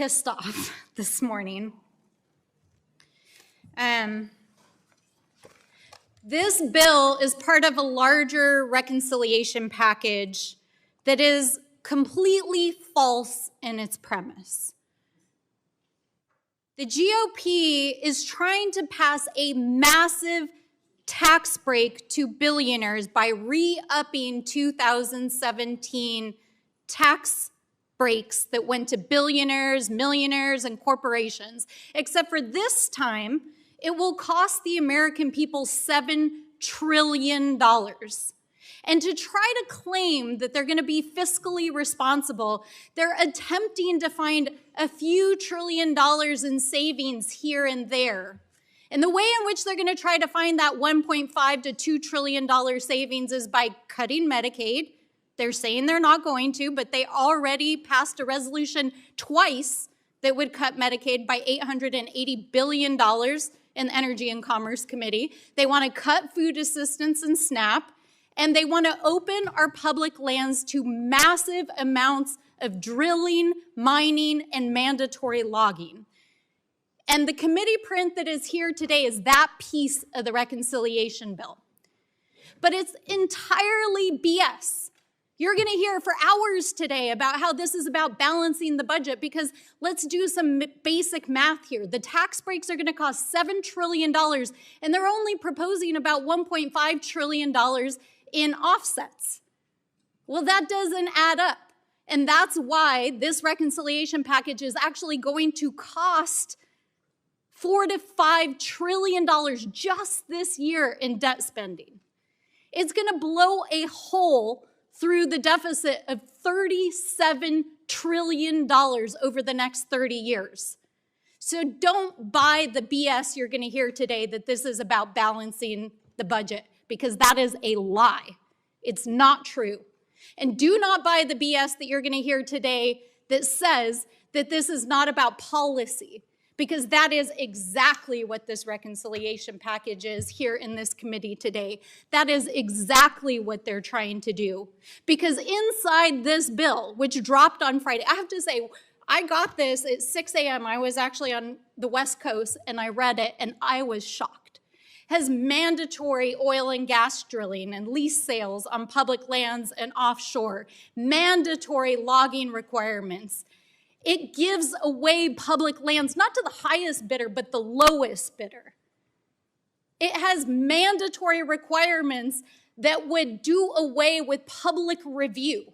pissed off this morning. This bill is part of a larger reconciliation package that is completely false in its premise. The GOP is trying to pass a massive tax break to billionaires by re-upping 2017 tax breaks that went to billionaires, millionaires, and corporations. Except for this time, it will cost the American people $7 trillion. And to try to claim that they're going to be fiscally responsible, they're attempting to find a few $1 trillion in savings here and there. And the way in which they're going to try to find that $1.5 to $2 trillion savings is by cutting Medicaid. They're saying they're not going to, but they already passed a resolution twice that would cut Medicaid by $880 billion in the Energy and Commerce Committee. They want to cut food assistance and SNAP. And they want to open our public lands to massive amounts of drilling, mining, and mandatory logging. And the committee print that is here today is that piece of the reconciliation bill. But it's entirely BS. You're going to hear for hours today about how this is about balancing the budget, because let's do some basic math here. The tax breaks are going to cost $7 trillion, and they're only proposing about $1.5 trillion in offsets. Well, that doesn't add up. And that's why this reconciliation package is actually going to cost $4 to $5 trillion just this year in debt spending. It's going to blow a hole through the deficit of $37 trillion over the next 30 years. So don't buy the BS you're going to hear today that this is about balancing the budget, because that is a lie. It's not true. And do not buy the BS that you're going to hear today that says that this is not about policy, because that is exactly what this reconciliation package is here in this committee today. That is exactly what they're trying to do. Because inside this bill, which dropped on Friday, I have to say, I got this at 6 a.m. I was actually on the West Coast, and I read it, and I was shocked. Has mandatory oil and gas drilling and lease sales on public lands and offshore, mandatory logging requirements. It gives away public lands, not to the highest bidder, but the lowest bidder. It has mandatory requirements that would do away with public review.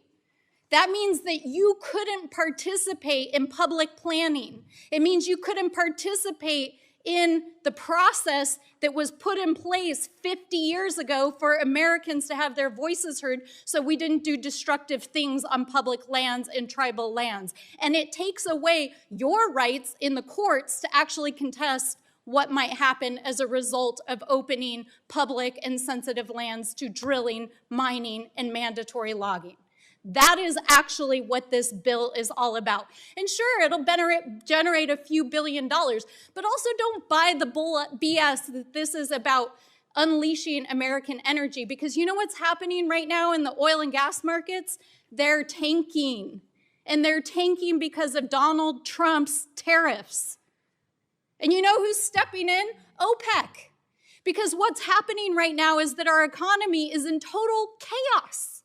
That means that you couldn't participate in public planning. It means you couldn't participate in the process that was put in place 50 years ago for Americans to have their voices heard, so we didn't do destructive things on public lands and tribal lands. And it takes away your rights in the courts to actually contest what might happen as a result of opening public and sensitive lands to drilling, mining, and mandatory logging. That is actually what this bill is all about. And sure, it'll generate a few $1 billion, but also don't buy the BS that this is about unleashing American energy, because you know what's happening right now in the oil and gas markets? They're tanking, and they're tanking because of Donald Trump's tariffs. And you know who's stepping in? OPEC. Because what's happening right now is that our economy is in total chaos.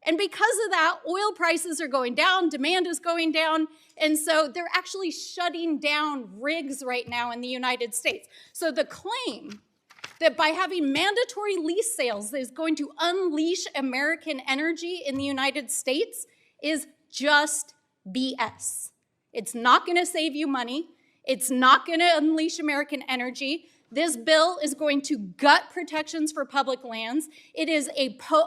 And because of that, oil prices are going down, demand is going down, and so they're actually shutting down rigs right now in the United States. So the claim that by having mandatory lease sales is going to unleash American energy in the United States is just BS. It's not going to save you money. It's not going to unleash American energy. This bill is going to gut protections for public lands. It is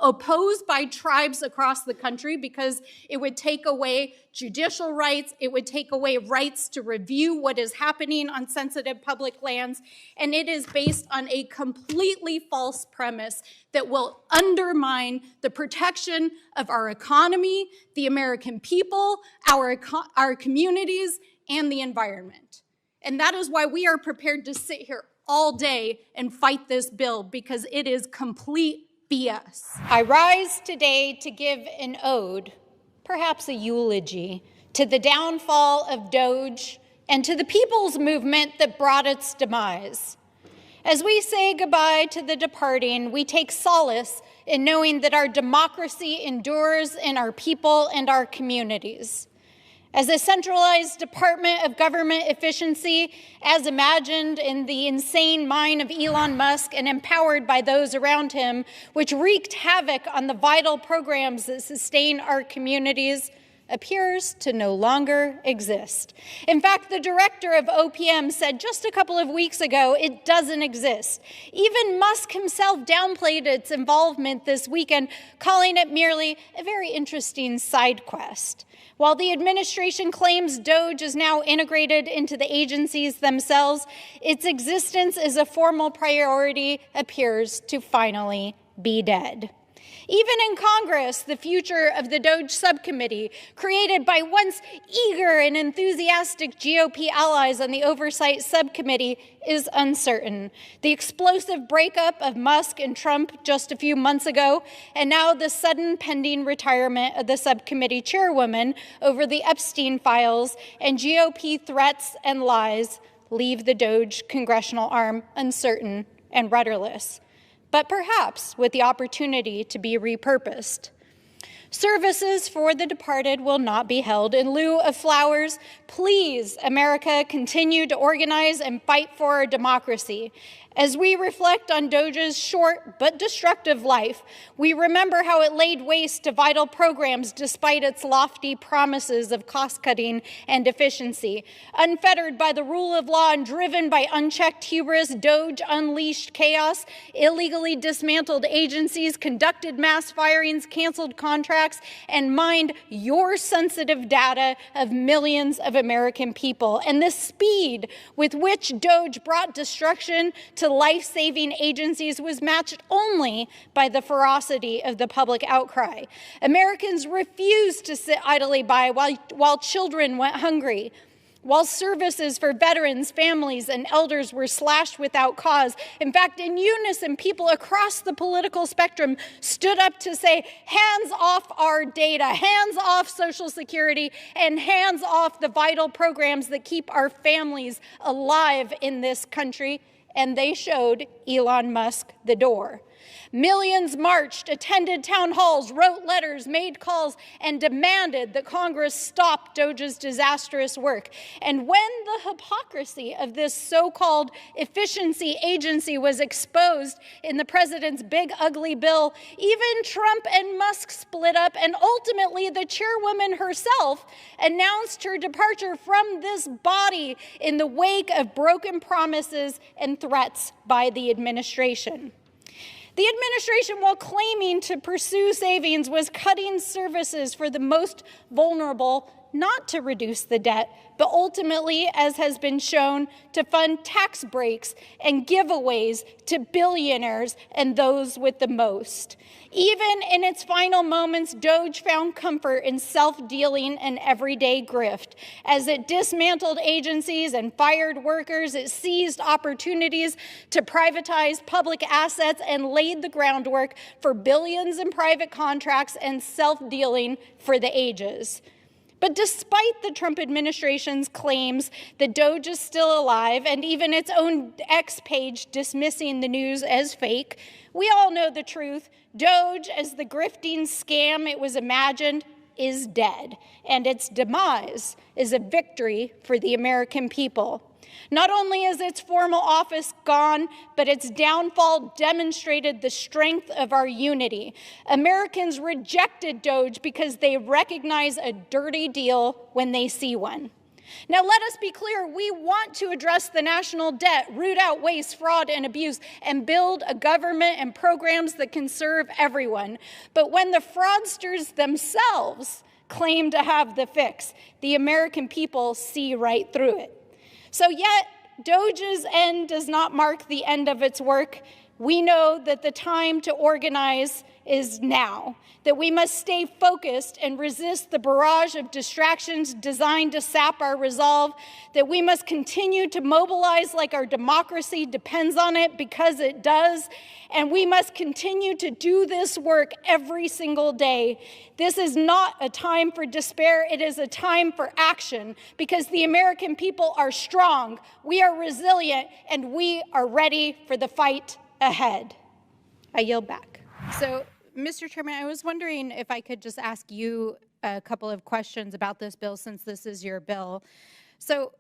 opposed by tribes across the country because it would take away judicial rights. It would take away rights to review what is happening on sensitive public lands. And it is based on a completely false premise that will undermine the protection of our economy, the American people, our communities, and the environment. And that is why we are prepared to sit here all day and fight this bill, because it is complete BS. I rise today to give an ode, perhaps a eulogy, to the downfall of DOGE, and to the people's movement that brought its demise. As we say goodbye to the departing, we take solace in knowing that our democracy endures in our people and our communities. As a centralized department of government efficiency, as imagined in the insane mind of Elon Musk and empowered by those around him, which wreaked havoc on the vital programs that sustain our communities, appears to no longer exist. In fact, the director of OPM said just a couple of weeks ago it doesn't exist. Even Musk himself downplayed its involvement this weekend, calling it merely a very interesting side quest. While the administration claims DOGE is now integrated into the agencies themselves, its existence as a formal priority appears to finally be dead. Even in Congress, the future of the DOGE subcommittee, created by once eager and enthusiastic GOP allies on the Oversight Subcommittee, is uncertain. The explosive breakup of Musk and Trump just a few months ago, and now the sudden pending retirement of the subcommittee chairwoman over the Epstein files and GOP threats and lies, leave the DOGE congressional arm uncertain and rudderless, but perhaps with the opportunity to be repurposed. Services for the departed will not be held in lieu of flowers. Please, America, continue to organize and fight for our democracy. As we reflect on DOGE's short but destructive life, we remember how it laid waste to vital programs despite its lofty promises of cost-cutting and efficiency. Unfettered by the rule of law and driven by unchecked hubris, DOGE unleashed chaos, illegally dismantled agencies, conducted mass firings, canceled contracts, and mined your sensitive data of millions of American people. And the speed with which DOGE brought destruction to life-saving agencies was matched only by the ferocity of the public outcry. Americans refused to sit idly by while children went hungry, while services for veterans, families, and elders were slashed without cause. In fact, in unison, people across the political spectrum stood up to say, hands off our data, hands off Social Security, and hands off the vital programs that keep our families alive in this country. And they showed Elon Musk the door. Millions marched, attended town halls, wrote letters, made calls, and demanded that Congress stop DOGE's disastrous work. And when the hypocrisy of this so-called efficiency agency was exposed in the president's big, ugly bill, even Trump and Musk split up, and ultimately the chairwoman herself announced her departure from this body in the wake of broken promises and threats by the administration. The administration, while claiming to pursue savings, was cutting services for the most vulnerable, not to reduce the debt, but ultimately, as has been shown, to fund tax breaks and giveaways to billionaires and those with the most. Even in its final moments, DOGE found comfort in self-dealing and everyday grift. As it dismantled agencies and fired workers, it seized opportunities to privatize public assets and laid the groundwork for billions in private contracts and self-dealing for the ages. But despite the Trump administration's claims that DOGE is still alive, and even its own X page dismissing the news as fake, we all know the truth. DOGE, as the grifting scam it was imagined, is dead, and its demise is a victory for the American people. Not only is its formal office gone, but its downfall demonstrated the strength of our unity. Americans rejected DOGE because they recognize a dirty deal when they see one. Now, let us be clear. We want to address the national debt, root out waste, fraud, and abuse, and build a government and programs that can serve everyone. But when the fraudsters themselves claim to have the fix, the American people see right through it. So yet, DOGE's end does not mark the end of its work. We know that the time to organize is now, that we must stay focused and resist the barrage of distractions designed to sap our resolve, that we must continue to mobilize like our democracy depends on it, because it does, and we must continue to do this work every single day. This is not a time for despair, it is a time for action, because the American people are strong, we are resilient, and we are ready for the fight ahead. I yield back. So, Mr. Chairman, I was wondering if I could just ask you a couple of questions about this bill, since this is your bill. So,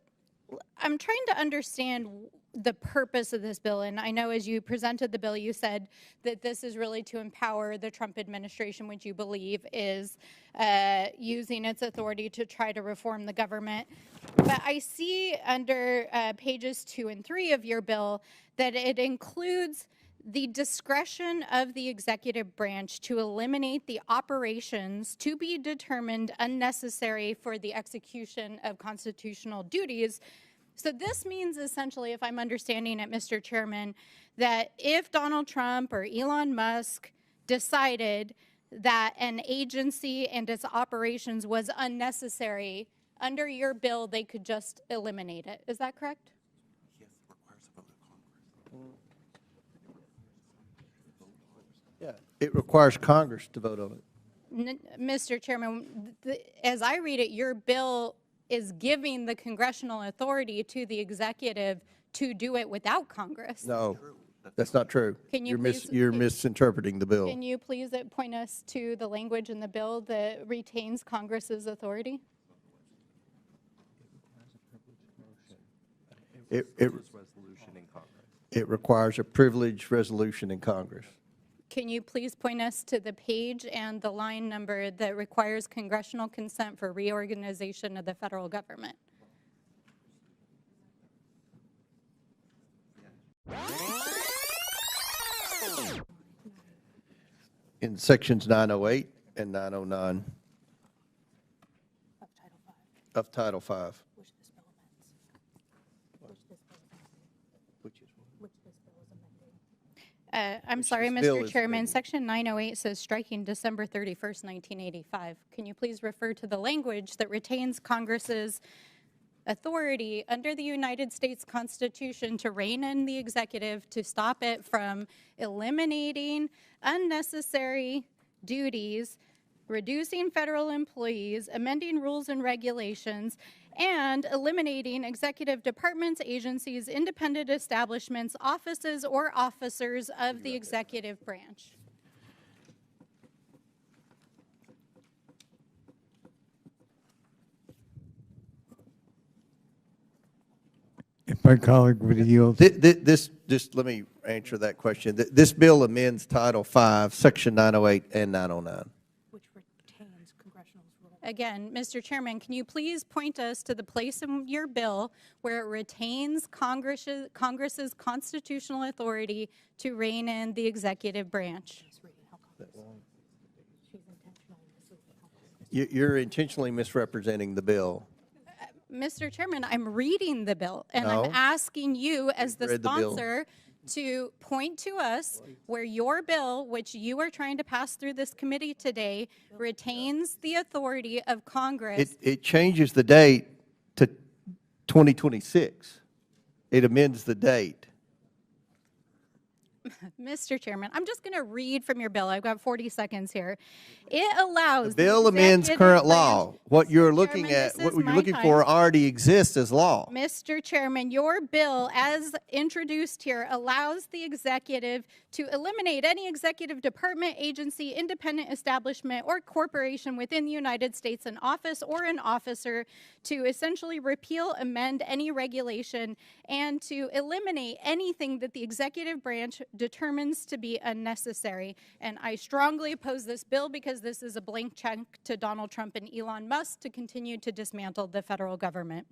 I'm trying to understand the purpose of this bill, and I know as you presented the bill, you said that this is really to empower the Trump administration, which you believe is using its authority to try to reform the government. But I see under pages 2 and 3 of your bill that it includes the discretion of the executive branch to eliminate the operations to be determined unnecessary for the execution of constitutional duties. So this means essentially, if I'm understanding it, Mr. Chairman, that if Donald Trump or Elon Musk decided that an agency and its operations was unnecessary, under your bill, they could just eliminate it. Is that correct? Yes, it requires a vote of Congress. Yeah, it requires Congress to vote on it. Mr. Chairman, as I read it, your bill is giving the congressional authority to the executive to do it without Congress. No, that's not true. Can you You're misinterpreting the bill. Can you please point us to the language in the bill that retains Congress's authority? It requires a privileged resolution in Congress. Can you please point us to the page and the line number that requires congressional consent for reorganization of the federal government? In sections 908 and 909 of Title V. I'm sorry, Mr. Chairman, section 908 says striking December 31st, 1985. Can you please refer to the language that retains Congress's authority under the United States Constitution to rein in the executive to stop it from eliminating unnecessary duties, reducing federal employees, amending rules and regulations, and eliminating executive departments, agencies, independent establishments, offices, or officers of the executive branch? If my colleague would yield. Just let me answer that question. This bill amends Title V, Section 908 and 909. Which retains congressional rule. Again, Mr. Chairman, can you please point us to the place in your bill where it retains Congress's constitutional authority to rein in the executive branch? You're intentionally misrepresenting the bill. Mr. Chairman, I'm reading the bill, and No. I'm asking you as the read the bill. sponsor to point to us where your bill, which you are trying to pass through this committee today, retains the authority of Congress. It changes the date to 2026. It amends the date. Mr. Chairman, I'm just going to read from your bill. I've got 40 seconds here. It allows The bill amends executive current branch- law. What you're Mr. looking Chairman, at, this what is you're my looking time. for already exists as law. Mr. Chairman, your bill, as introduced here, allows the executive to eliminate any executive department, agency, independent establishment, or corporation within the United States, an office or an officer, to essentially repeal, amend any regulation, and to eliminate anything that the executive branch determines to be unnecessary. And I strongly oppose this bill because this is a blank check to Donald Trump and Elon Musk to continue to dismantle the federal government.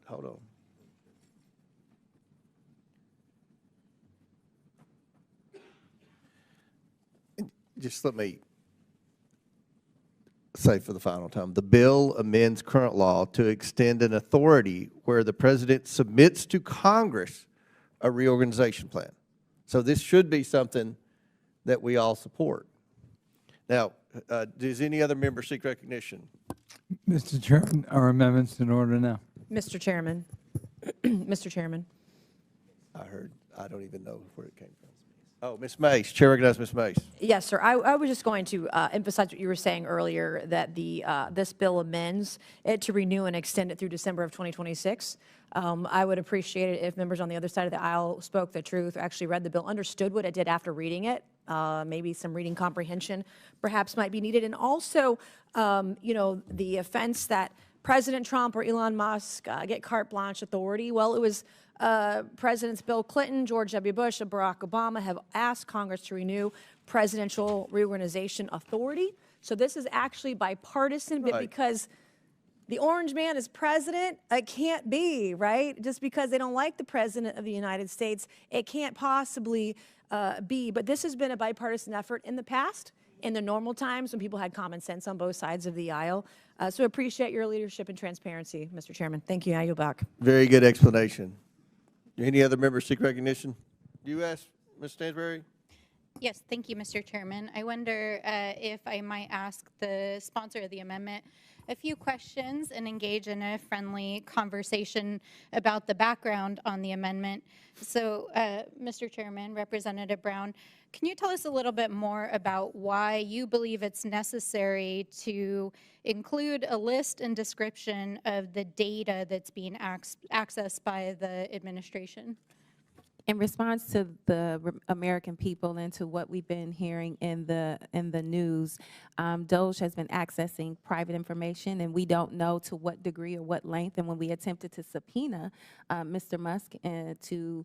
Hold on. Just let me, say for the final time, the bill amends current law to extend an authority where the president submits to Congress a reorganization plan. So this should be something that we all support. Now, does any other member seek recognition? Mr. Chairman, our amendments in order now. Mr. Chairman, Mr. Chairman. I don't even know where it came from. Oh, Ms. Mace, Chair recognizes Ms. Mace. Yes, sir. I was just going to emphasize what you were saying earlier, that this bill amends it to renew and extend it through December of 2026. I would appreciate it if members on the other side of the aisle spoke the truth, actually read the bill, understood what it did after reading it. Maybe some reading comprehension perhaps might be needed. And also, you know, the offense that President Trump or Elon Musk get carte blanche authority. Well, it was Presidents Bill Clinton, George W. Bush, and Barack Obama have asked Congress to renew presidential reorganization authority. So this is actually bipartisan, but because the orange man is president, it can't be, right? Just because they don't like the president of the United States, it can't possibly be. But this has been a bipartisan effort in the past, in the normal times when people had common sense on both sides of the aisle. So appreciate your leadership and transparency, Mr. Chairman. Thank you. I yield back. Very good explanation. Any other members seek recognition? You ask, Ms. Stansbury? Yes, thank you, Mr. Chairman. I wonder if I might ask the sponsor of the amendment a few questions and engage in a friendly conversation about the background on the amendment. So, Mr. Chairman, Representative Brown, can you tell us a little bit more about why you believe it's necessary to include a list and description of the data that's being accessed by the administration? In response to the American people and to what we've been hearing in the news, DOGE has been accessing private information, and we don't know to what degree or what length. And when we attempted to subpoena Mr. Musk to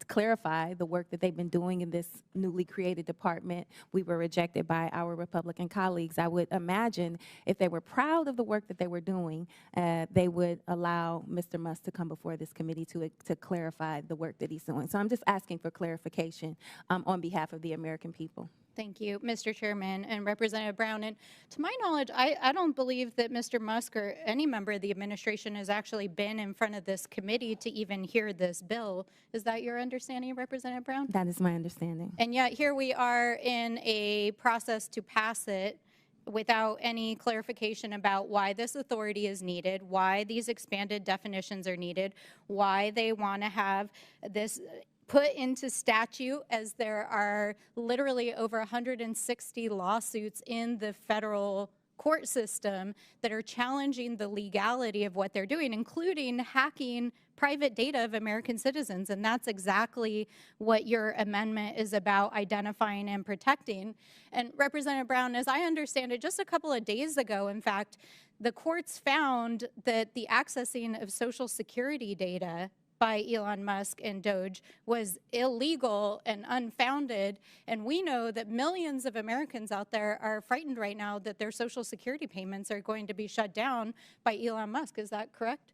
clarify the work that they've been doing in this newly created department, we were rejected by our Republican colleagues. I would imagine if they were proud of the work that they were doing, they would allow Mr. Musk to come before this committee to clarify the work that he's doing. So I'm just asking for clarification on behalf of the American people. Thank you, Mr. Chairman and Representative Brown. And to my knowledge, I don't believe that Mr. Musk or any member of the administration has actually been in front of this committee to even hear this bill. Is that your understanding, Representative Brown? That is my understanding. And yet here we are in a process to pass it without any clarification about why this authority is needed, why these expanded definitions are needed, why they want to have this put into statute, as there are literally over 160 lawsuits in the federal court system that are challenging the legality of what they're doing, including hacking private data of American citizens. And that's exactly what your amendment is about, identifying and protecting. And Representative Brown, as I understand it, just a couple of days ago, in fact, the courts found that the accessing of Social Security data by Elon Musk and DOGE was illegal and unfounded. And we know that millions of Americans out there are frightened right now that their Social Security payments are going to be shut down by Elon Musk. Is that correct?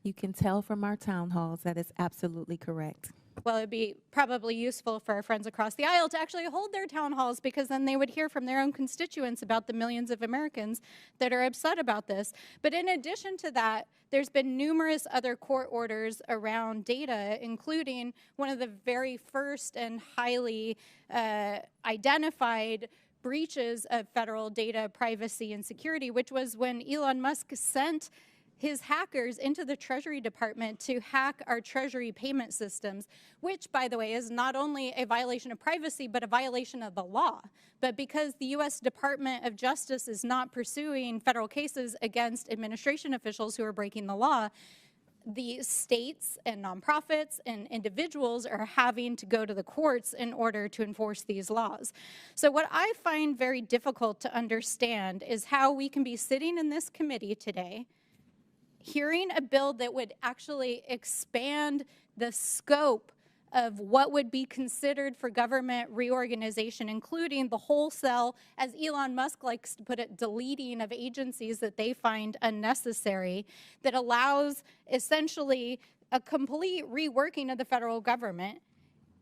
You can tell from our town halls that is absolutely correct. Well, it'd be probably useful for our friends across the aisle to actually hold their town halls, because then they would hear from their own constituents about the millions of Americans that are upset about this. But in addition to that, there's been numerous other court orders around data, including one of the very first and highly identified breaches of federal data privacy and security, which was when Elon Musk sent his hackers into the Treasury Department to hack our Treasury payment systems, which, by the way, is not only a violation of privacy, but a violation of the law. But because the U.S. Department of Justice is not pursuing federal cases against administration officials who are breaking the law, the states and nonprofits and individuals are having to go to the courts in order to enforce these laws. So what I find very difficult to understand is how we can be sitting in this committee today hearing a bill that would actually expand the scope of what would be considered for government reorganization, including the wholesale, as Elon Musk likes to put it, deleting of agencies that they find unnecessary, that allows essentially a complete reworking of the federal government.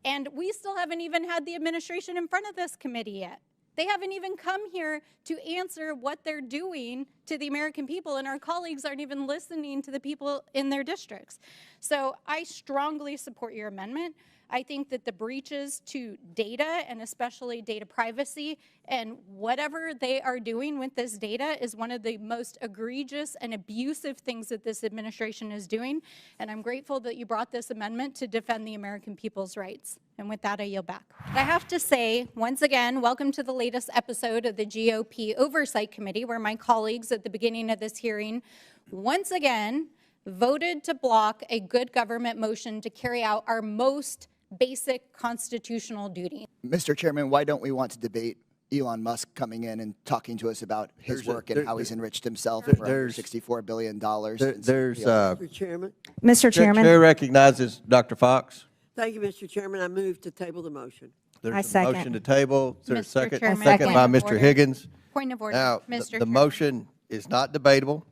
And we still haven't even had the administration in front of this committee yet. They haven't even come here to answer what they're doing to the American people, and our colleagues aren't even listening to the people in their districts. So I strongly support your amendment. I think that the breaches to data, and especially data privacy, and whatever they are doing with this data is one of the most egregious and abusive things that this administration is doing. And I'm grateful that you brought this amendment to defend the American people's rights. And with that, I yield back. I have to say, once again, welcome to the latest episode of the GOP Oversight Committee, where my colleagues at the beginning of this hearing once again voted to block a good government motion to carry out our most basic constitutional duty. Mr. Chairman, why don't we want to debate Elon Musk coming in and talking to us about his work and how he's enriched himself for under $64 billion? Mr. Chairman. Mr. Chairman. Chair recognizes Dr. Fox. Thank you, Mr. Chairman. I move to table the motion. There's I a second. motion to table. Is there a Mr. second? Chairman, Second by point of Mr. order. Higgins. Point of order, Now, Mr. the Chairman. motion is not debatable,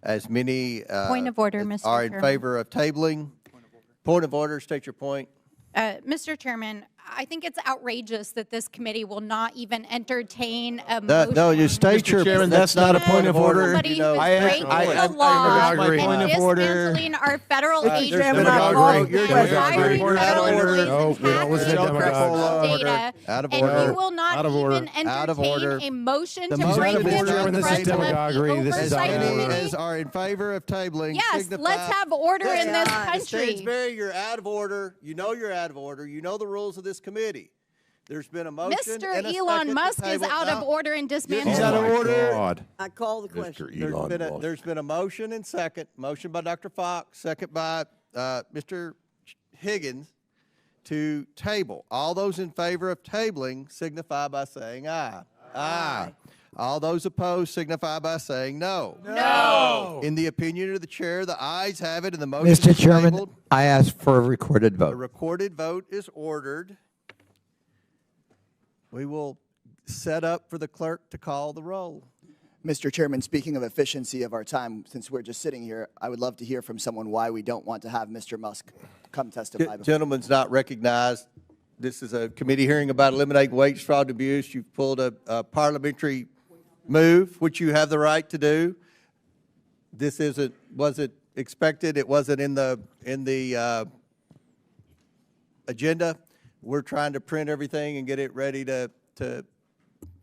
as many Point of order, Mr. are in Chairman. favor of tabling. Point of order, state your point. Mr. Chairman, I think it's outrageous that this committee will not even entertain a No, motion. you state your. Chairman, that's not a point of order. Somebody know, who's I- breaking I- the law agree. and Point of order. dismantling our federal agencies Chairman, and I agree. You're hiring demagoguery. federal Out of order. employees No, and we don't listen to hacking demagogues. data, Out of and order. you will not Out of order. even Out of order. entertain a motion The to motion bring is this adjourned. in This is front of the demagoguery. This is As oversight out of order. many committee. as are in favor of tabling, Yes, signify. let's have order in this country. Stansbury, you're out of order. You know you're out of order. You know the rules of this committee. There's been a motion Mr. and a Elon second to Musk is table. out of No. order and dismantling. He's out of order. God. I call the question. There's been a motion and second. Motion by Dr. Fox, second by Mr. Higgins to table. All those in favor of tabling signify by saying aye. Aye. All those opposed signify by saying no. No. In the opinion of the chair, the ayes have it and the motion Mr. is Chairman, tabled. I ask for a recorded A vote. recorded vote is ordered. We will set up for the clerk to call the roll. Mr. Chairman, speaking of efficiency of our time, since we're just sitting here, I would love to hear from someone why we don't want to have Mr. Musk come testify. before- Gentleman's not recognized. This is a committee hearing about eliminating wage fraud and abuse. You've pulled a parliamentary move, which you have the right to do. This wasn't expected. It wasn't in the agenda. We're trying to print everything and get it ready to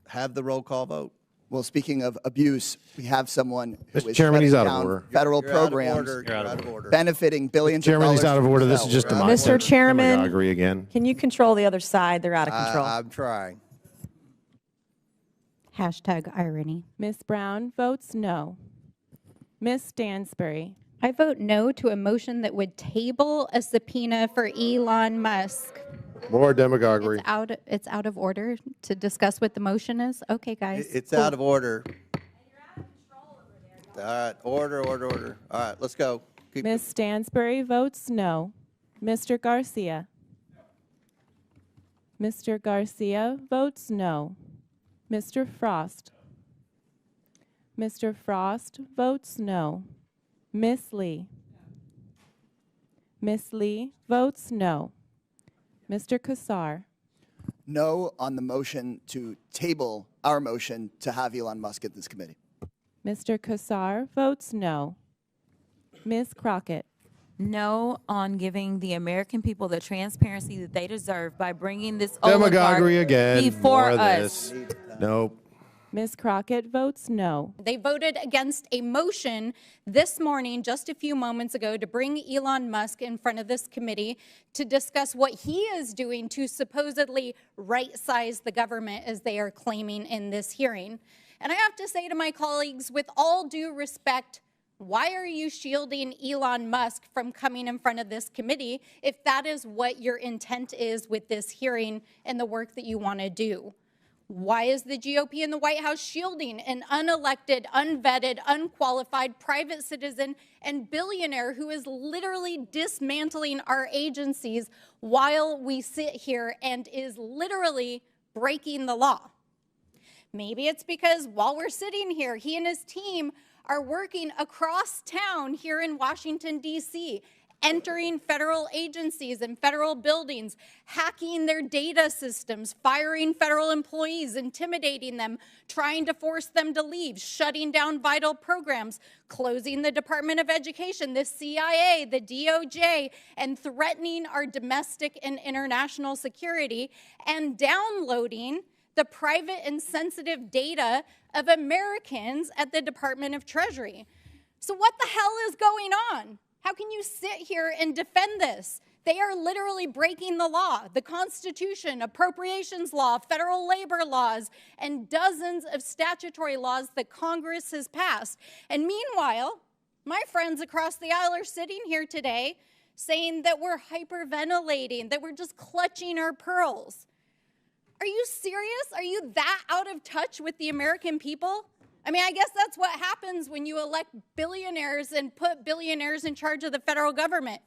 have the roll call vote. Well, speaking of abuse, we have someone who Mr. is Chairman, he's shutting out of down order. federal You're out of programs order. You're out of order. benefiting billions Chairman, of he's dollars. out of order. This is themselves. just a Mr. Chairman. Demagoguery again. Can you control the other side? They're out of control. I'm trying. Hashtag irony. Ms. Brown votes no. Ms. Stansbury. I vote no to a motion that would table a subpoena for Elon Musk. More demagoguery. It's out of order to discuss what the motion is? Okay, guys. It's out of order. All right, order. All right, let's go. Keep- Ms. Stansbury votes no. Mr. Garcia. Mr. Garcia votes no. Mr. Frost. Mr. Frost votes no. Ms. Lee. Ms. Lee votes no. Mr. Kassar. No on the motion to table our motion to have Elon Musk at this committee. Mr. Kassar votes no. Ms. Crockett. No on giving the American people the transparency that they deserve by bringing this Demagoguery oligarch again. before More of us. this. Nope. Ms. Crockett votes no. They voted against a motion this morning, just a few moments ago, to bring Elon Musk in front of this committee to discuss what he is doing to supposedly right-size the government, as they are claiming in this hearing. And I have to say to my colleagues, with all due respect, why are you shielding Elon Musk from coming in front of this committee if that is what your intent is with this hearing and the work that you want to do? Why is the GOP in the White House shielding an unelected, unvetted, unqualified private citizen and billionaire who is literally dismantling our agencies while we sit here and is literally breaking the law? Maybe it's because while we're sitting here, he and his team are working across town here in Washington, D.C., entering federal agencies and federal buildings, hacking their data systems, firing federal employees, intimidating them, trying to force them to leave, shutting down vital programs, closing the Department of Education, the CIA, the DOJ, and threatening our domestic and international security, and downloading the private and sensitive data of Americans at the Department of Treasury. So what the hell is going on? How can you sit here and defend this? They are literally breaking the law, the Constitution, appropriations law, federal labor laws, and dozens of statutory laws that Congress has passed. And meanwhile, my friends across the aisle are sitting here today saying that we're hyperventilating, that we're just clutching our pearls. Are you serious? Are you that out of touch with the American people? I mean, I guess that's what happens when you elect billionaires and put billionaires in charge of the federal government.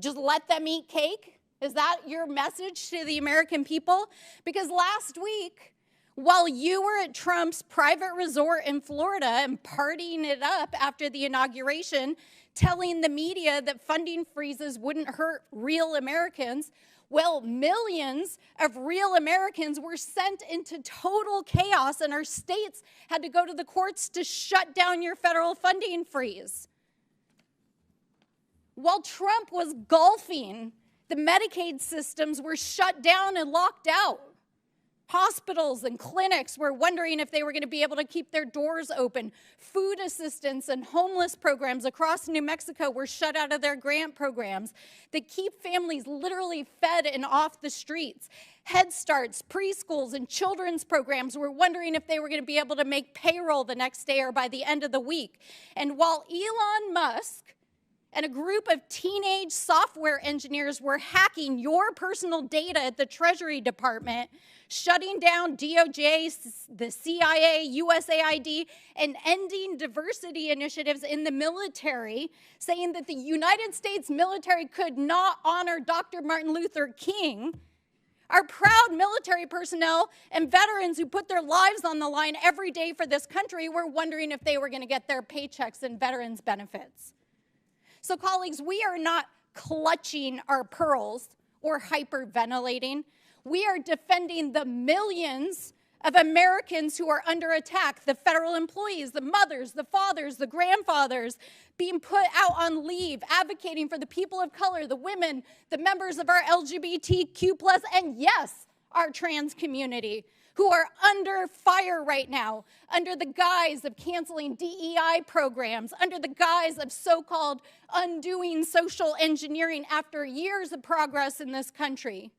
Just let them eat cake? Is that your message to the American people? Because last week, while you were at Trump's private resort in Florida and partying it up after the inauguration, telling the media that funding freezes wouldn't hurt real Americans, well, millions of real Americans were sent into total chaos, and our states had to go to the courts to shut down your federal funding freeze. While Trump was golfing, the Medicaid systems were shut down and locked out. Hospitals and clinics were wondering if they were going to be able to keep their doors open. Food assistance and homeless programs across New Mexico were shut out of their grant programs that keep families literally fed and off the streets. Head Starts, preschools, and children's programs were wondering if they were going to be able to make payroll the next day or by the end of the week. And while Elon Musk and a group of teenage software engineers were hacking your personal data at the Treasury Department, shutting down DOJ, the CIA, USAID, and ending diversity initiatives in the military, saying that the United States military could not honor Dr. Martin Luther King. Our proud military personnel and veterans who put their lives on the line every day for this country were wondering if they were going to get their paychecks and veterans benefits. So, colleagues, we are not clutching our pearls or hyperventilating. We are defending the millions of Americans who are under attack, the federal employees, the mothers, the fathers, the grandfathers, being put out on leave, advocating for the people of color, the women, the members of our LGBTQ+, and yes, our trans community, who are under fire right now, under the guise of canceling DEI programs, under the guise of so-called undoing social engineering after years of progress in this country.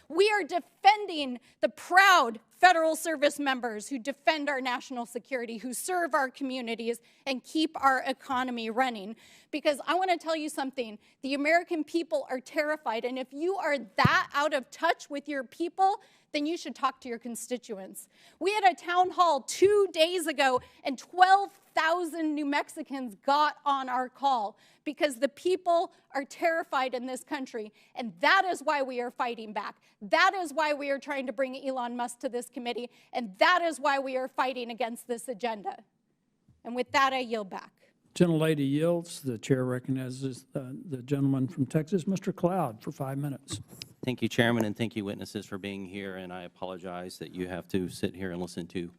We are defending the proud federal service members who defend our national security, who serve our communities, and keep our economy running. Because I want to tell you something, the American people are terrified, and if you are that out of touch with your people, then you should talk to your constituents. We had a town hall 2 days ago, and 12,000 New Mexicans got on our call because the people are terrified in this country, and that is why we are fighting back. That is why we are trying to bring Elon Musk to this committee, and that is why we are fighting against this agenda. And with that, I yield back. Gentlelady yields. The chair recognizes the gentleman from Texas, Mr. Cloud, for 5 minutes. Thank you, Chairman, and thank you, witnesses, for being here. And I apologize that you have to sit here and listen to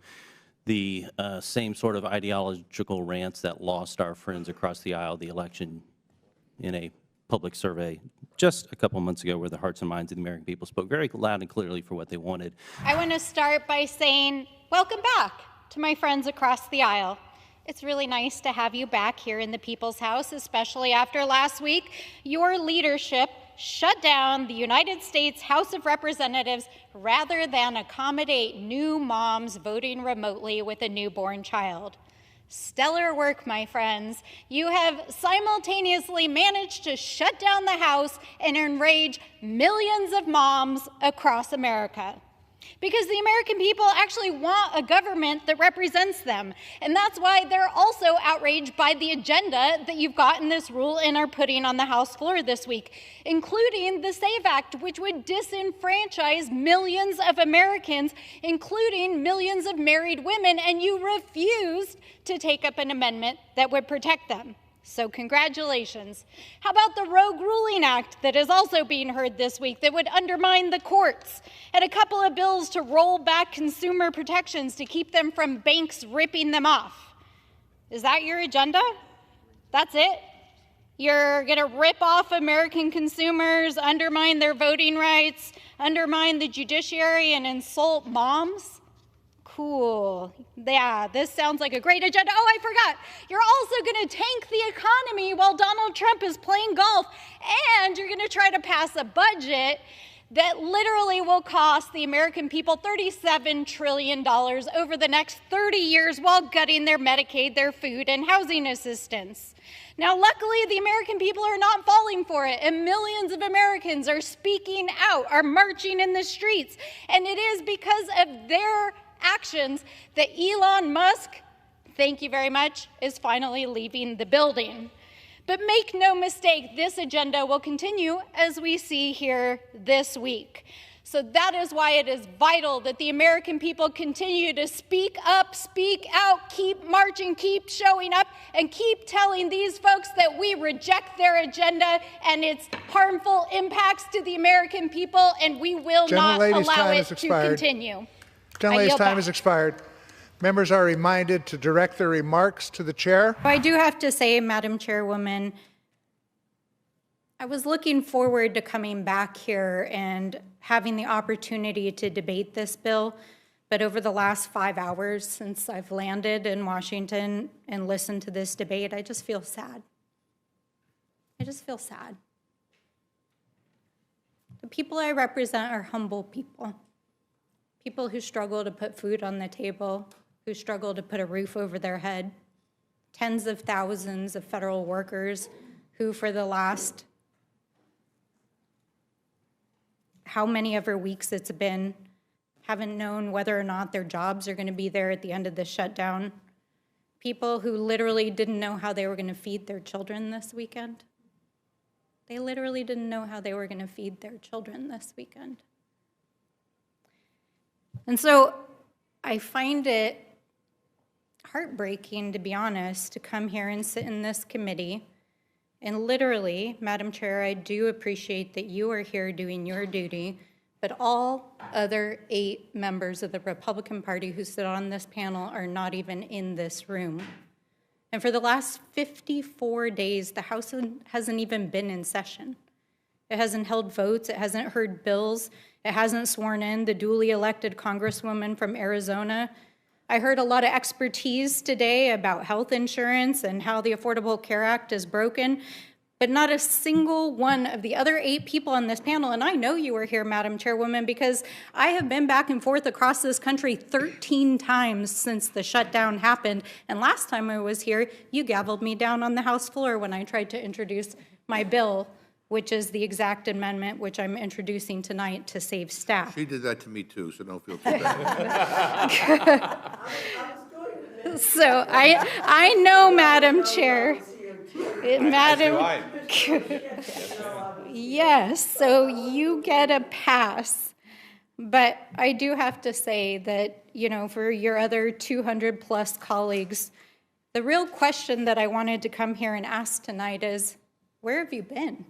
the same sort of ideological rants that lost our friends across the aisle the election in a public survey just a couple months ago, where the hearts and minds of the American people spoke very loud and clearly for what they wanted. I want to start by saying welcome back to my friends across the aisle. It's really nice to have you back here in the People's House, especially after last week. Your leadership shut down the United States House of Representatives rather than accommodate new moms voting remotely with a newborn child. Stellar work, my friends. You have simultaneously managed to shut down the House and enrage millions of moms across America. Because the American people actually want a government that represents them. And that's why they're also outraged by the agenda that you've got in this rule and are putting on the House floor this week, including the SAVE Act, which would disenfranchise millions of Americans, including millions of married women, and you refused to take up an amendment that would protect them. So congratulations. How about the Rogue Ruling Act that is also being heard this week that would undermine the courts, and a couple of bills to roll back consumer protections to keep them from banks ripping them off? Is that your agenda? That's it? You're going to rip off American consumers, undermine their voting rights, undermine the judiciary, and insult moms? Cool. Yeah, this sounds like a great agenda. Oh, I forgot. You're also going to tank the economy while Donald Trump is playing golf, and you're going to try to pass a budget that literally will cost the American people $37 trillion over the next 30 years while gutting their Medicaid, their food, and housing assistance. Now, luckily, the American people are not falling for it, and millions of Americans are speaking out, are marching in the streets, and it is because of their actions that Elon Musk, thank you very much, is finally leaving the building. But make no mistake, this agenda will continue as we see here this week. So that is why it is vital that the American people continue to speak up, speak out, keep marching, keep showing up, and keep telling these folks that we reject their agenda and its harmful impacts to the American people, and we will not allow it to continue. Gentlelady's time has expired. Members are reminded to direct their remarks to the chair. I do have to say, Madam Chairwoman, I was looking forward to coming back here and having the opportunity to debate this bill, but over the last 5 hours since I've landed in Washington and listened to this debate, I just feel sad. I just feel sad. The people I represent are humble people. People who struggle to put food on the table, who struggle to put a roof over their head. Tens of thousands of federal workers who for the last how many ever weeks it's been, haven't known whether or not their jobs are going to be there at the end of the shutdown. People who literally didn't know how they were going to feed their children this weekend. They literally didn't know how they were going to feed their children this weekend. And so I find it heartbreaking, to be honest, to come here and sit in this committee. And literally, Madam Chair, I do appreciate that you are here doing your duty, but all other 8 members of the Republican Party who sit on this panel are not even in this room. And for the last 54 days, the House hasn't even been in session. It hasn't held votes, it hasn't heard bills, it hasn't sworn in the duly elected Congresswoman from Arizona. I heard a lot of expertise today about health insurance and how the Affordable Care Act is broken, but not a single one of the other 8 people on this panel, and I know you were here, Madam Chairwoman, because I have been back and forth across this country 13 times since the shutdown happened, and last time I was here, you gavelled me down on the House floor when I tried to introduce my bill, which is the exact amendment which I'm introducing tonight to save staff. She did that to me too, so don't feel too bad. So I know, Madam Chair. Madam, yes, so you get a pass. But I do have to say that, you know, for your other 200 plus colleagues, the real question that I wanted to come here and ask tonight is, where have you been?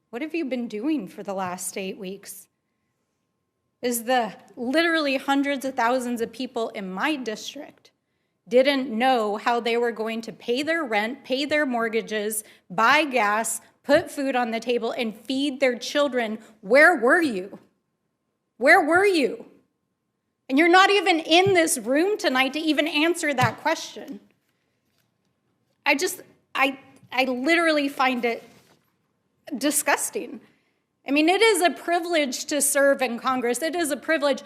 What have you been doing for the last 8 weeks? Is the literally hundreds of thousands of people in my district didn't know how they were going to pay their rent, pay their mortgages, buy gas, put food on the table, and feed their children? Where were you? Where were you? And you're not even in this room tonight to even answer that question. I literally find it disgusting. I mean, it is a privilege to serve in Congress. It is a privilege.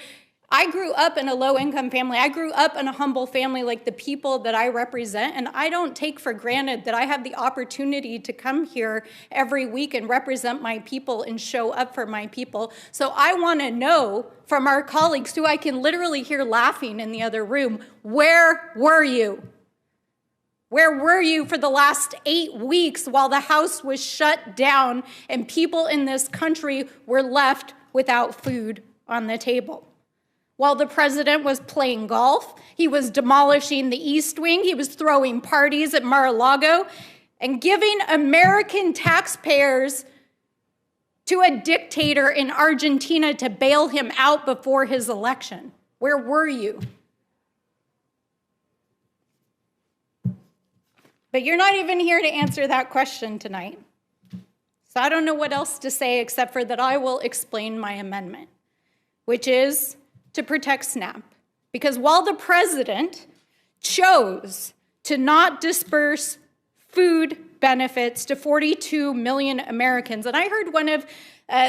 I grew up in a low-income family. I grew up in a humble family like the people that I represent, and I don't take for granted that I have the opportunity to come here every week and represent my people and show up for my people. So I want to know from our colleagues who I can literally hear laughing in the other room, where were you? Where were you for the last 8 weeks while the House was shut down and people in this country were left without food on the table? While the president was playing golf, he was demolishing the East Wing, he was throwing parties at Mar-a-Lago, and giving American taxpayers to a dictator in Argentina to bail him out before his election? Where were you? But you're not even here to answer that question tonight. So I don't know what else to say except for that I will explain my amendment, which is to protect SNAP. Because while the president chose to not disperse food benefits to 42 million Americans, and I heard one of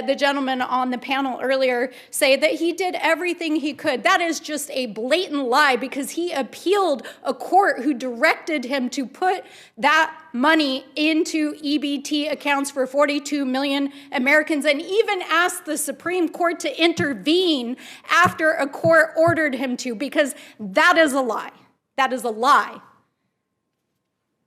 the gentlemen on the panel earlier say that he did everything he could. That is just a blatant lie, because he appealed a court who directed him to put that money into EBT accounts for 42 million Americans, and even asked the Supreme Court to intervene after a court ordered him to, because that is a lie. That is a lie.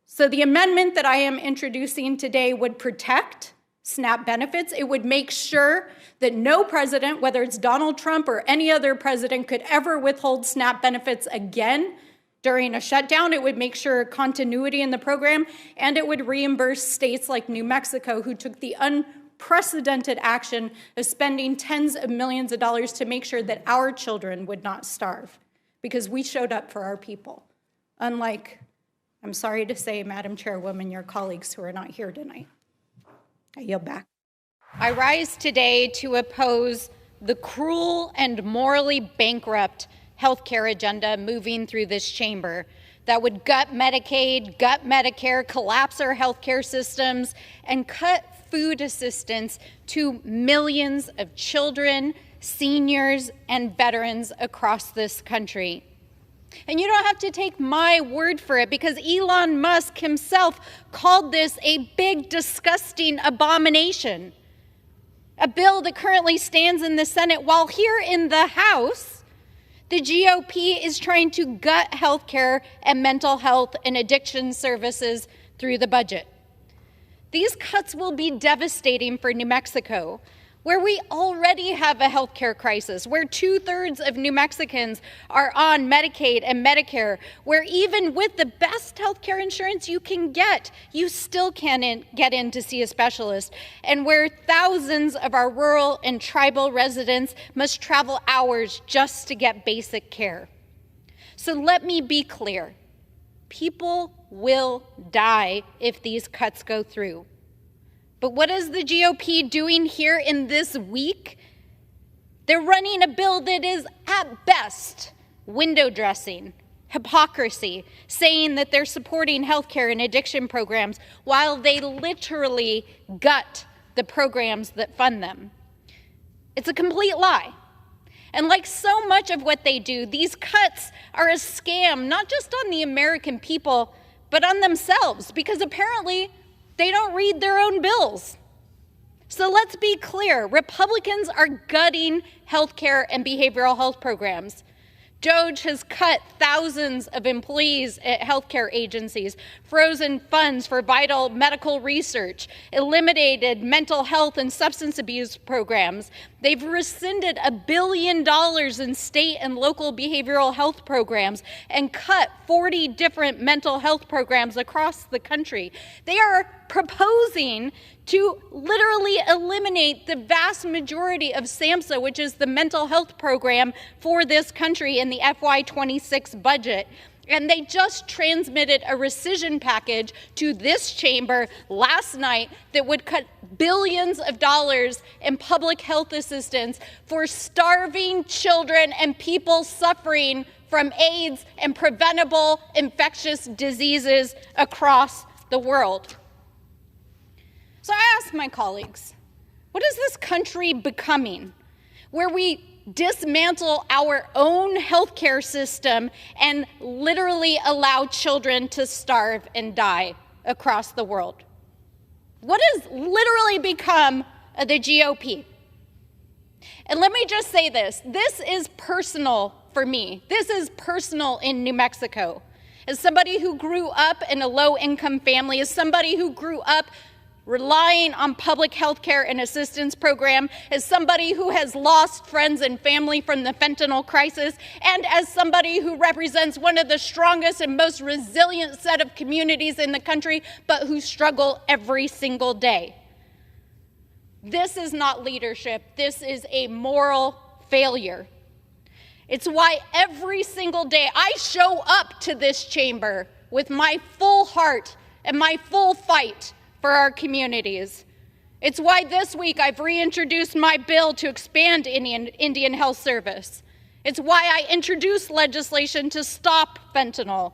So the amendment that I am introducing today would protect SNAP benefits. It would make sure that no president, whether it's Donald Trump or any other president, could ever withhold SNAP benefits again during a shutdown. It would make sure continuity in the program, and it would reimburse states like New Mexico, who took the unprecedented action of spending tens of millions of dollars to make sure that our children would not starve, because we showed up for our people. Unlike, I'm sorry to say, Madam Chairwoman, your colleagues who are not here tonight. I yield back. I rise today to oppose the cruel and morally bankrupt healthcare agenda moving through this chamber that would gut Medicaid, gut Medicare, collapse our healthcare systems, and cut food assistance to millions of children, seniors, and veterans across this country. And you don't have to take my word for it, because Elon Musk himself called this a big, disgusting abomination. A bill that currently stands in the Senate, while here in the House, the GOP is trying to gut healthcare and mental health and addiction services through the budget. These cuts will be devastating for New Mexico, where we already have a healthcare crisis, where 2/3 of New Mexicans are on Medicaid and Medicare, where even with the best healthcare insurance you can get, you still can't get in to see a specialist, and where thousands of our rural and tribal residents must travel hours just to get basic care. So let me be clear. People will die if these cuts go through. But what is the GOP doing here in this week? They're running a bill that is, at best, window dressing, hypocrisy, saying that they're supporting healthcare and addiction programs while they literally gut the programs that fund them. It's a complete lie. And like so much of what they do, these cuts are a scam, not just on the American people, but on themselves, because apparently they don't read their own bills. So let's be clear. Republicans are gutting healthcare and behavioral health programs. DOGE has cut thousands of employees at healthcare agencies, frozen funds for vital medical research, eliminated mental health and substance abuse programs. They've rescinded $1 billion in state and local behavioral health programs and cut 40 different mental health programs across the country. They are proposing to literally eliminate the vast majority of SAMHSA, which is the mental health program for this country, in the FY26 budget. And they just transmitted a rescission package to this chamber last night that would cut billions of dollars in public health assistance for starving children and people suffering from AIDS and preventable infectious diseases across the world. So I ask my colleagues, what is this country becoming, where we dismantle our own healthcare system and literally allow children to starve and die across the world? What has literally become of the GOP? And let me just say this is personal for me. This is personal in New Mexico. As somebody who grew up in a low-income family, as somebody who grew up relying on public health care and assistance program, as somebody who has lost friends and family from the fentanyl crisis, and as somebody who represents one of the strongest and most resilient set of communities in the country, but who struggle every single day. This is not leadership. This is a moral failure. It's why every single day I show up to this chamber with my full heart and my full fight for our communities. It's why this week I've reintroduced my bill to expand Indian Health Service. It's why I introduced legislation to stop fentanyl,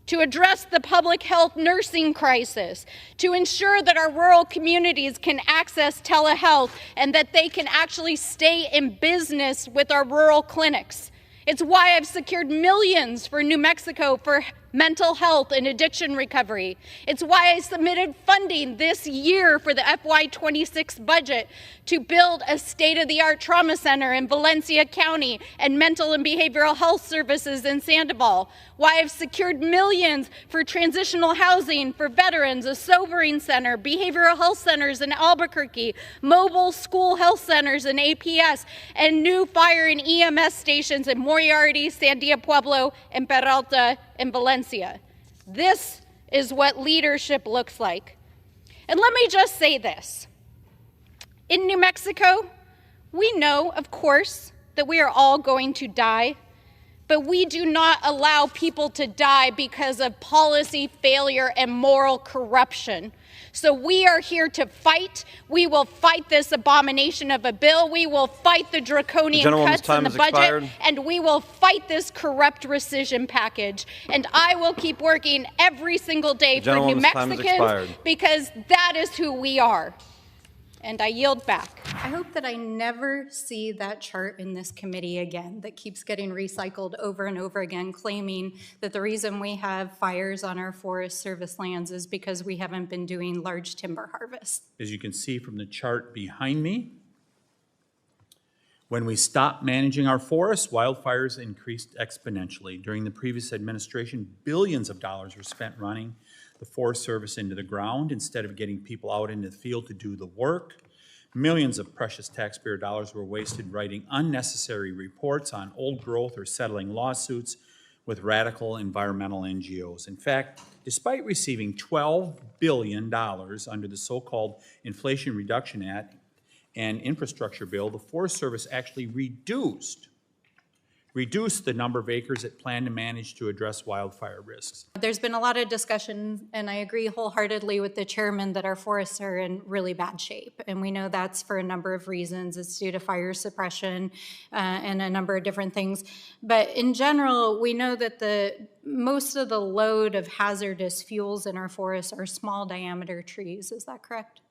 to address the public health nursing crisis, to ensure that our rural communities can access telehealth and that they can actually stay in business with our rural clinics. It's why I've secured millions for New Mexico for mental health and addiction recovery. It's why I submitted funding this year for the FY26 budget to build a state-of-the-art trauma center in Valencia County and mental and behavioral health services in Sandoval. Why I've secured millions for transitional housing for veterans, a sobering center, behavioral health centers in Albuquerque, mobile school health centers in APS, and new fire and EMS stations in Moriarty, Sandia Pueblo, and Peralta in Valencia. This is what leadership looks like. And let me just say this. In New Mexico, we know, of course, that we are all going to die, but we do not allow people to die because of policy failure and moral corruption. So we are here to fight. We will fight this abomination of a bill. We will fight the draconian cuts in the budget. And we will fight this corrupt rescission package. And I will keep working every single day for New Mexicans because that is who we are. And I yield back. I hope that I never see that chart in this committee again that keeps getting recycled over and over again, claiming that the reason we have fires on our Forest Service lands is because we haven't been doing large timber harvest. As you can see from the chart behind me, when we stopped managing our forests, wildfires increased exponentially. During the previous administration, billions of dollars were spent running the Forest Service into the ground instead of getting people out into the field to do the work. Millions of precious taxpayer dollars were wasted writing unnecessary reports on old growth or settling lawsuits with radical environmental NGOs. In fact, despite receiving $12 billion under the so-called Inflation Reduction Act and infrastructure bill, the Forest Service actually reduced the number of acres it planned to manage to address wildfire risks. There's been a lot of discussion, and I agree wholeheartedly with the chairman that our forests are in really bad shape. And we know that's for a number of reasons. It's due to fire suppression and a number of different things. But in general, we know that most of the load of hazardous fuels in our forests are small diameter trees. Is that correct?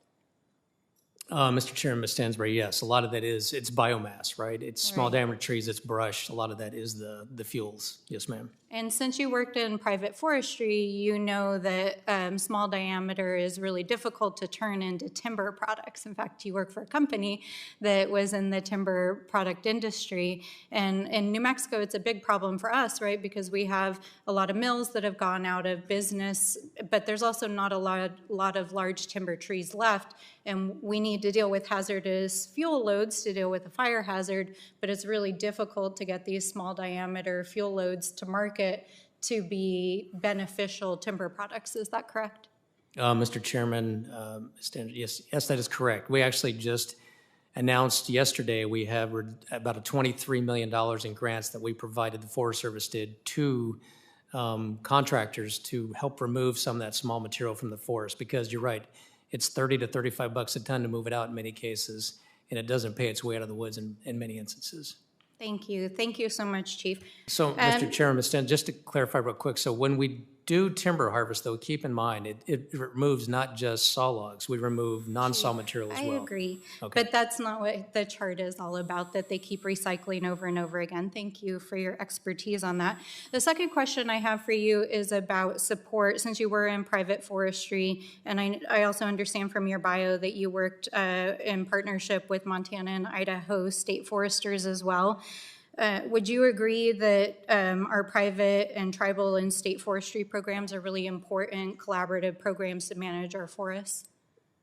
Mr. Chairman, Ms. Stansbury, yes, a lot of that it's biomass, right? It's small diameter trees, it's brush. A lot of that is the fuels. Yes, ma'am. And since you worked in private forestry, you know that small diameter is really difficult to turn into timber products. In fact, you work for a company that was in the timber product industry. And in New Mexico, it's a big problem for us, right? Because we have a lot of mills that have gone out of business, but there's also not a lot of large timber trees left. And we need to deal with hazardous fuel loads to deal with a fire hazard, but it's really difficult to get these small diameter fuel loads to market to be beneficial timber products. Is that correct? Mr. Chairman, yes, that is correct. We actually just announced yesterday we have about $23 million in grants that we provided, the Forest Service did, to contractors to help remove some of that small material from the forest, because you're right, it's 30 to 35 bucks a ton to move it out in many cases, and it doesn't pay its way out of the woods in many instances. Thank you. Thank you so much, Chief. So, Mr. Chairman, Ms. Sten, just to clarify real quick, so when we do timber harvest, though, keep in mind, it removes not just saw logs. We remove non-saw material as well. I agree. Okay. But that's not what the chart is all about, that they keep recycling over and over again. Thank you for your expertise on that. The second question I have for you is about support, since you were in private forestry, and I also understand from your bio that you worked in partnership with Montana and Idaho state foresters as well. Would you agree that our private and tribal and state forestry programs are really important collaborative programs to manage our forests?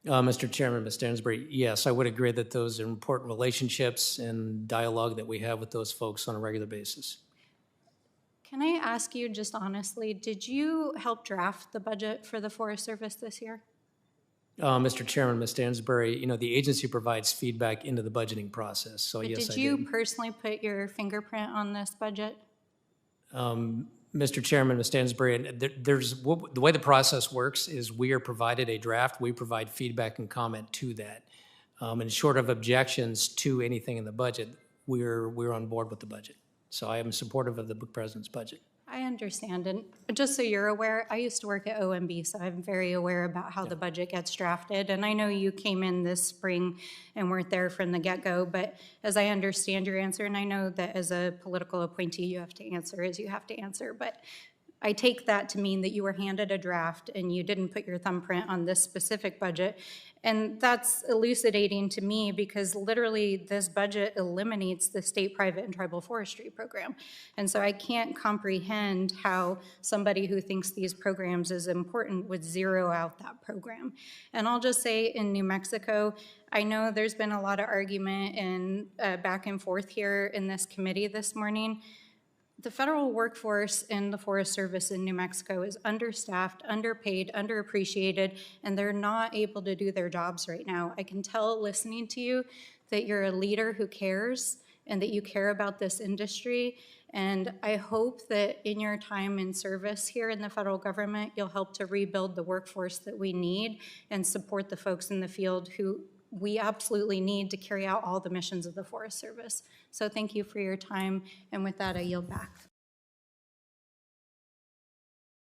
Mr. Chairman, Ms. Stansbury, yes, I would agree that those are important relationships and dialogue that we have with those folks on a regular basis. Can I ask you just honestly, did you help draft the budget for the Forest Service this year? Mr. Chairman, Ms. Stansbury, you know, the agency provides feedback into the budgetting process, so But yes, did I you did. personally put your fingerprint on this budget? Mr. Chairman, Ms. Stansbury, and the way the process works is we are provided a draft, we provide feedback and comment to that. And short of objections to anything in the budget, we're on board with the budget. So I am supportive of the President's budget. I understand, and just so you're aware, I used to work at OMB, so I'm very aware about how the budget gets drafted, and I know you came in this spring and weren't there from the get-go, but as I understand your answer, and I know that as a political appointee you have to answer as you have to answer, but I take that to mean that you were handed a draft and you didn't put your thumbprint on this specific budget. And that's elucidating to me because literally this budget eliminates the state private and tribal forestry program. And so I can't comprehend how somebody who thinks these programs is important would zero out that program. And I'll just say in New Mexico, I know there's been a lot of argument and back and forth here in this committee this morning. The federal workforce in the Forest Service in New Mexico is understaffed, underpaid, underappreciated, and they're not able to do their jobs right now. I can tell listening to you that you're a leader who cares and that you care about this industry. And I hope that in your time in service here in the federal government, you'll help to rebuild the workforce that we need and support the folks in the field who we absolutely need to carry out all the missions of the Forest Service. So thank you for your time, and with that, I yield back.